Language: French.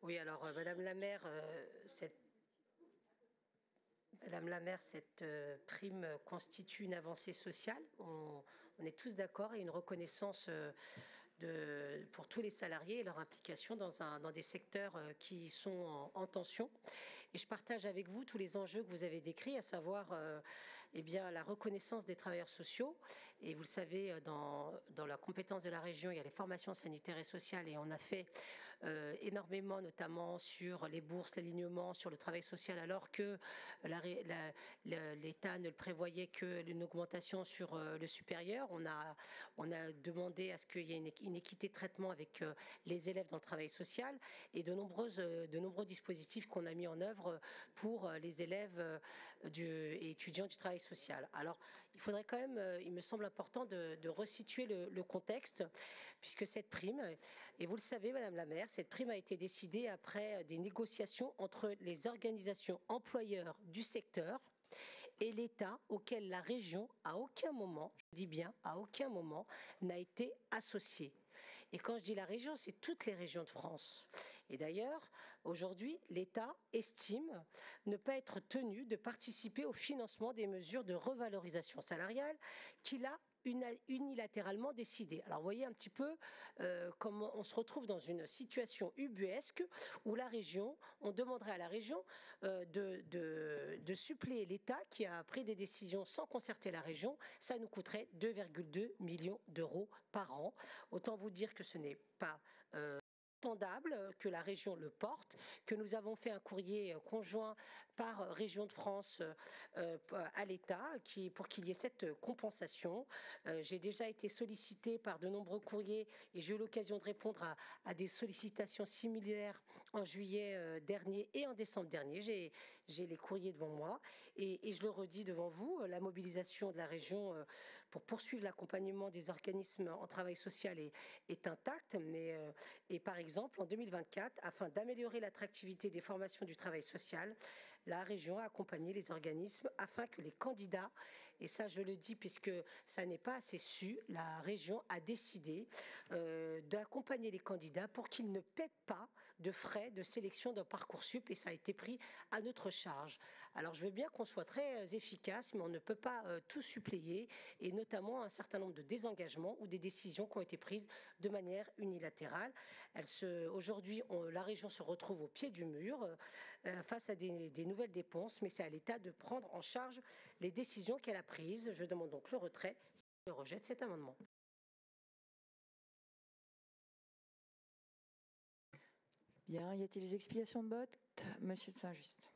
Oui, alors Madame la maire, cette prime constitue une avancée sociale. On est tous d'accord et une reconnaissance pour tous les salariés et leur implication dans des secteurs qui sont en tension. Et je partage avec vous tous les enjeux que vous avez décrits, à savoir eh bien, la reconnaissance des travailleurs sociaux. Et vous le savez, dans la compétence de la région, il y a les formations sanitaires et sociales et on a fait énormément, notamment sur les bourses, l'alignement, sur le travail social, alors que l'État ne le prévoyait qu'une augmentation sur le supérieur. On a demandé à ce qu'il y ait une équité de traitement avec les élèves dans le travail social et de nombreux dispositifs qu'on a mis en œuvre pour les élèves et étudiants du travail social. Alors, il faudrait quand même, il me semble important de resituer le contexte, puisque cette prime, et vous le savez, Madame la maire, cette prime a été décidée après des négociations entre les organisations employeurs du secteur et l'État, auquel la région, à aucun moment, je dis bien à aucun moment, n'a été associée. Et quand je dis la région, c'est toutes les régions de France. Et d'ailleurs, aujourd'hui, l'État estime ne pas être tenu de participer au financement des mesures de revalorisation salariale qu'il a unilatéralement décidé. Alors vous voyez un petit peu comment on se retrouve dans une situation ubuesque où la région, on demanderait à la région de suppléer l'État qui a pris des décisions sans concerter la région. Ça nous coûterait 2,2 millions d'euros par an. Autant vous dire que ce n'est pas entendable que la région le porte, que nous avons fait un courrier conjoint par région de France à l'État pour qu'il y ait cette compensation. J'ai déjà été sollicitée par de nombreux courriers et j'ai eu l'occasion de répondre à des sollicitations similaires en juillet dernier et en décembre dernier. J'ai les courriers devant moi et je le redis devant vous, la mobilisation de la région pour poursuivre l'accompagnement des organismes en travail social est intacte, et par exemple, en 2024, afin d'améliorer l'attractivité des formations du travail social, la région a accompagné les organismes afin que les candidats, et ça je le dis puisque ça n'est pas assez su, la région a décidé d'accompagner les candidats pour qu'ils ne paient pas de frais de sélection d'un Parcoursup, et ça a été pris à notre charge. Alors je veux bien qu'on soit très efficace, mais on ne peut pas tout suppléer, et notamment un certain nombre de désengagements ou des décisions qui ont été prises de manière unilatérale. Aujourd'hui, la région se retrouve au pied du mur face à des nouvelles dépenses, mais c'est à l'État de prendre en charge les décisions qu'elle a prises. Je demande donc le retrait, le rejet de cet amendement. Bien, y a-t-il des explications de vote? Monsieur de Saint-Just.